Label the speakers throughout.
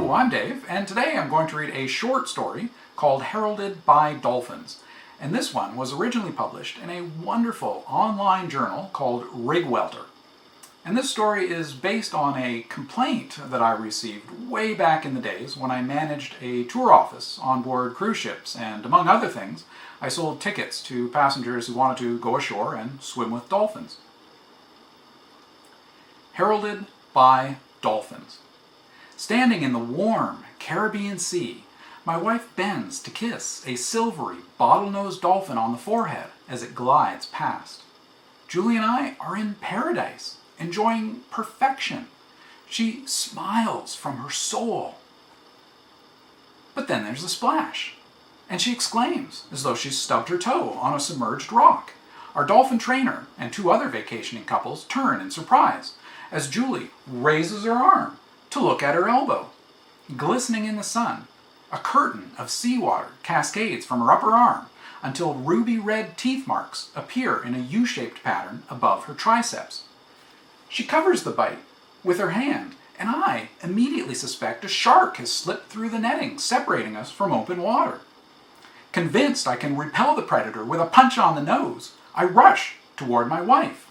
Speaker 1: Hello, I'm Dave, and today I'm going to read a short story called Heralded by Dolphins. And this one was originally published in a wonderful online journal called Riggwelter. And this story is based on a complaint that I received way back in the days when I managed a tour office on board cruise ships, and among other things, I sold tickets to passengers who wanted to go ashore and swim with dolphins. Heralded by Dolphins. Standing in the warm Caribbean Sea, my wife bends to kiss a silvery, bottlenose dolphin on the forehead as it glides past. Julie and I are in paradise, enjoying perfection. She smiles from her soul. But then there's a splash, and she exclaims as though she's stubbed her toe on a submerged rock. Our dolphin trainer and two other vacationing couples turn in surprise as Julie raises her arm to look at her elbow. Glistening in the sun, a curtain of seawater cascades from her upper arm until ruby-red teeth marks appear in a U-shaped pattern above her triceps. She covers the bite with her hand, and I immediately suspect a shark has slipped through the netting, separating us from open water. Convinced I can repel the predator with a punch on the nose, I rush toward my wife.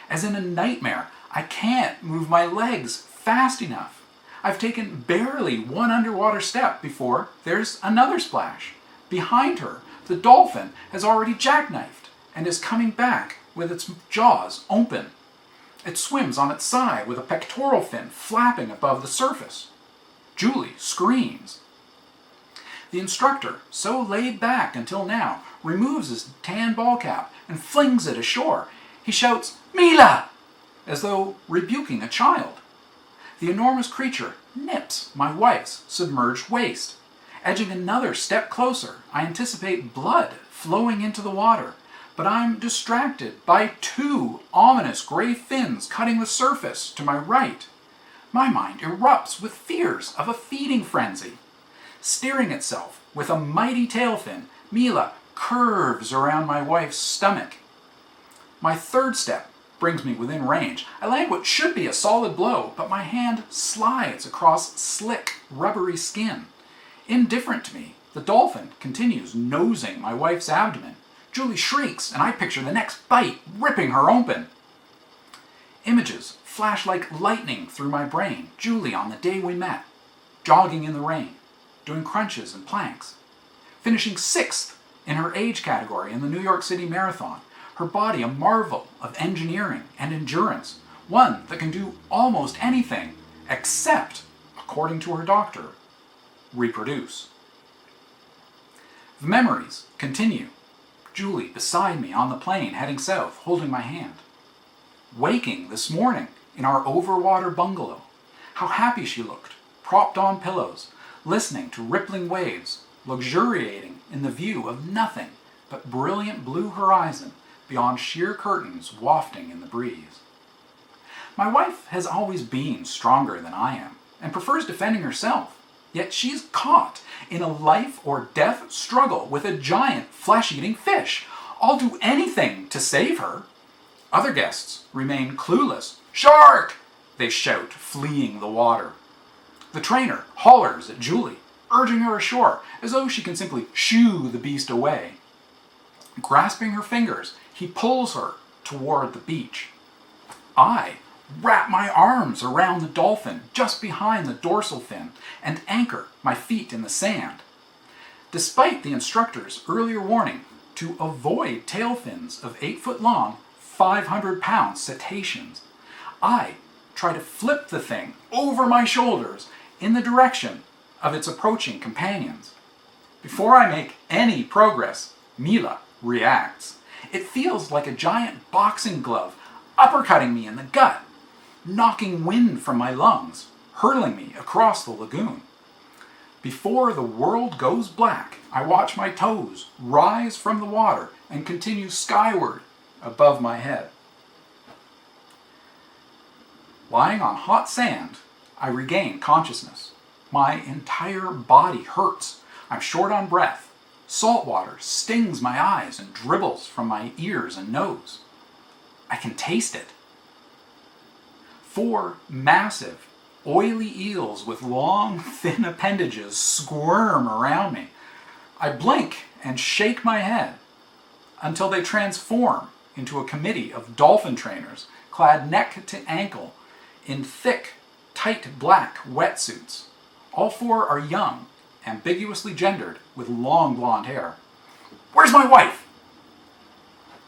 Speaker 1: As in a nightmare, I can't move my legs fast enough. I've taken barely one underwater step before there's another splash. Behind her, the dolphin has already jackknifed and is coming back with its jaws open. It swims on its side with a pectoral fin flapping above the surface. Julie screams. The instructor, so laid back until now, removes his tan ball cap and flings it ashore. He shouts, "Mila!" as though rebuking a child. The enormous creature nips my wife's submerged waist. Edging another step closer, I anticipate blood flowing into the water, but I'm distracted by two ominous gray fins cutting the surface to my right. My mind erupts with fears of a feeding frenzy. Steering itself with a mighty tail fin, Mila curves around my wife's stomach. My third step brings me within range. I land what should be a solid blow, but my hand slides across slick, rubbery skin. Indifferent to me, the dolphin continues nosing my wife's abdomen. Julie shrieks, and I picture the next bite ripping her open. Images flash like lightning through my brain. Julie on the day we met, jogging in the rain, doing crunches and planks, finishing 6th in her age category in the New York City Marathon. Her body a marvel of engineering and endurance, one that can do almost anything except, according to her doctor, reproduce. The memories continue. Julie beside me on the plane heading south, holding my hand. Waking this morning in our overwater bungalow. How happy she looked, propped on pillows, listening to rippling waves, luxuriating in the view of nothing but brilliant blue horizon beyond sheer curtains wafting in the breeze. My wife has always been stronger than I am and prefers defending herself, yet she's caught in a life or death struggle with a giant flesh-eating fish. I'll do anything to save her. Other guests remain clueless. "Shark!" they shout, fleeing the water. The trainer hollers at Julie, urging her ashore as though she can simply shoo the beast away. Grasping her fingers, he pulls her toward the beach. I wrap my arms around the dolphin just behind the dorsal fin and anchor my feet in the sand. Despite the instructor's earlier warning to avoid tail fins of 8 foot long, 500-pound cetaceans, I try to flip the thing over my shoulders in the direction of its approaching companions. Before I make any progress, Mila reacts. It feels like a giant boxing glove uppercutting me in the gut, knocking wind from my lungs, hurling me across the lagoon. Before the world goes black, I watch my toes rise from the water and continue skyward above my head. Lying on hot sand, I regain consciousness. My entire body hurts. I'm short on breath. Salt water stings my eyes and dribbles from my ears and nose. I can taste it. 4 massive Oily eels with long, thin appendages squirm around me. I blink and shake my head until they transform into a committee of dolphin trainers clad neck to ankle in thick, tight black wetsuits. All four are young, ambiguously gendered, with long blonde hair. "Where's my wife?"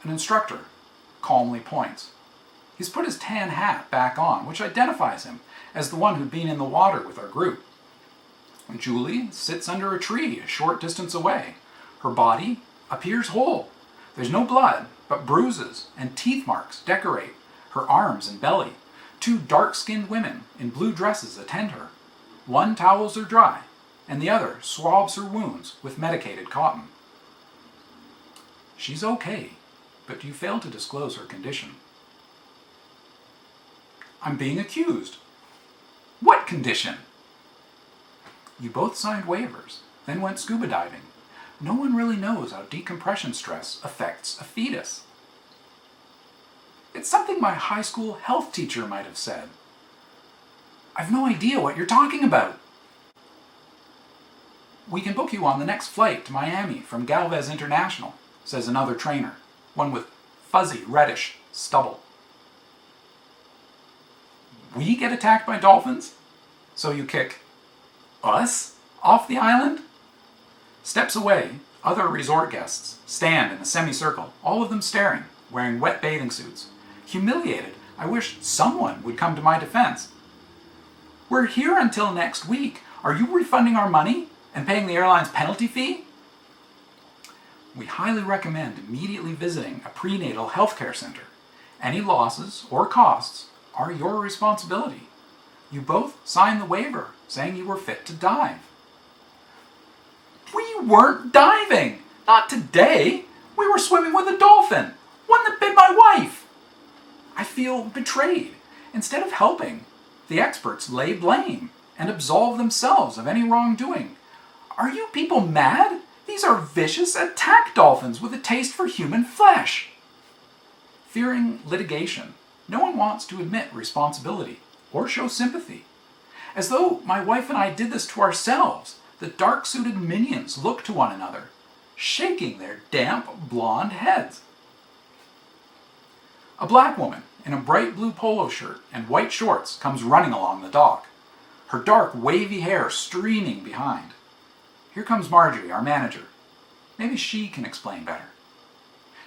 Speaker 1: An instructor calmly points. He's put his tan hat back on, which identifies him as the one who'd been in the water with our group. Julie sits under a tree a short distance away. Her body appears whole. There's no blood, but bruises and teeth marks decorate her arms and belly. Two dark-skinned women in blue dresses attend her. One towels her dry, and the other swabs her wounds with medicated cotton. She's okay, but you fail to disclose her condition. I'm being accused. What condition? You both signed waivers, then went scuba diving. No one really knows how decompression stress affects a fetus. It's something my high school health teacher might have said. I've no idea what you're talking about. We can book you on the next flight to Miami from Galvez International, says another trainer, one with fuzzy reddish stubble. We get attacked by dolphins? So you kick us off the island? Steps away, other resort guests stand in a semicircle, all of them staring, wearing wet bathing suits. Humiliated, I wish someone would come to my defense. We're here until next week. Are you refunding our money and paying the airline's penalty fee? We highly recommend immediately visiting a prenatal healthcare center. Any losses or costs are your responsibility. You both signed the waiver saying you were fit to dive. We weren't diving! Not today! We were swimming with a dolphin! One that bit my wife! I feel betrayed. Instead of helping, the experts lay blame and absolve themselves of any wrongdoing. Are you people mad? These are vicious attack dolphins with a taste for human flesh. Fearing litigation, no one wants to admit responsibility or show sympathy. As though my wife and I did this to ourselves, the dark-suited minions look to one another, shaking their damp blonde heads. A black woman in a bright blue polo shirt and white shorts comes running along the dock, her dark wavy hair streaming behind. Here comes Marjorie, our manager. Maybe she can explain better.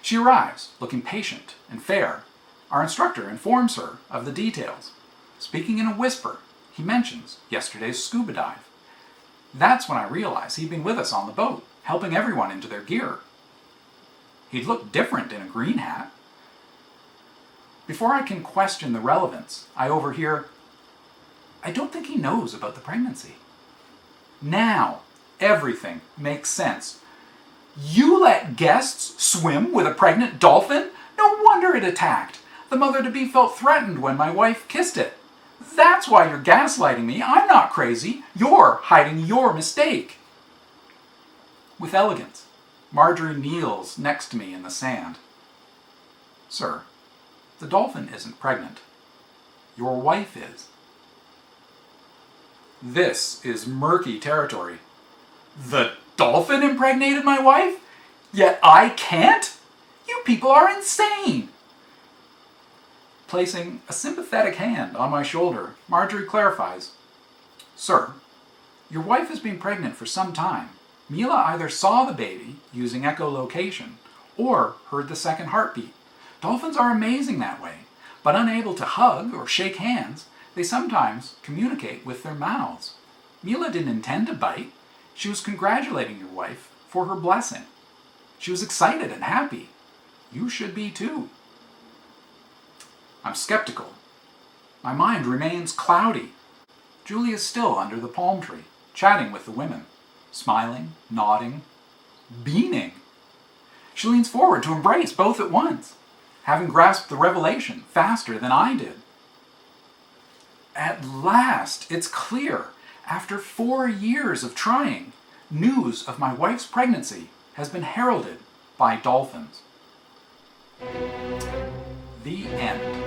Speaker 1: She arrives, looking patient and fair. Our instructor informs her of the details. Speaking in a whisper, he mentions yesterday's scuba dive. That's when I realize he'd been with us on the boat, helping everyone into their gear. He'd look different in a green hat. Before I can question the relevance, I overhear, I don't think he knows about the pregnancy. Now, everything makes sense. You let guests swim with a pregnant dolphin? No wonder it attacked. The mother-to-be felt threatened when my wife kissed it. That's why you're gaslighting me. I'm not crazy. You're hiding your mistake. With elegance, Marjorie kneels next to me in the sand. Sir, the dolphin isn't pregnant. Your wife is. This is murky territory. The dolphin impregnated my wife? Yet I can't? You people are insane! Placing a sympathetic hand on my shoulder, Marjorie clarifies, Sir, your wife has been pregnant for some time. Mila either saw the baby using echolocation or heard the second heartbeat. Dolphins are amazing that way, but unable to hug or shake hands, they sometimes communicate with their mouths. Mila didn't intend to bite. She was congratulating your wife for her blessing. She was excited and happy. You should be too. I'm skeptical. My mind remains cloudy. Julie is still under the palm tree, chatting with the women, smiling, nodding, beaming. She leans forward to embrace both at once, having grasped the revelation faster than I did. At last, it's clear. After 4 years of trying, news of my wife's pregnancy has been heralded by dolphins. The end.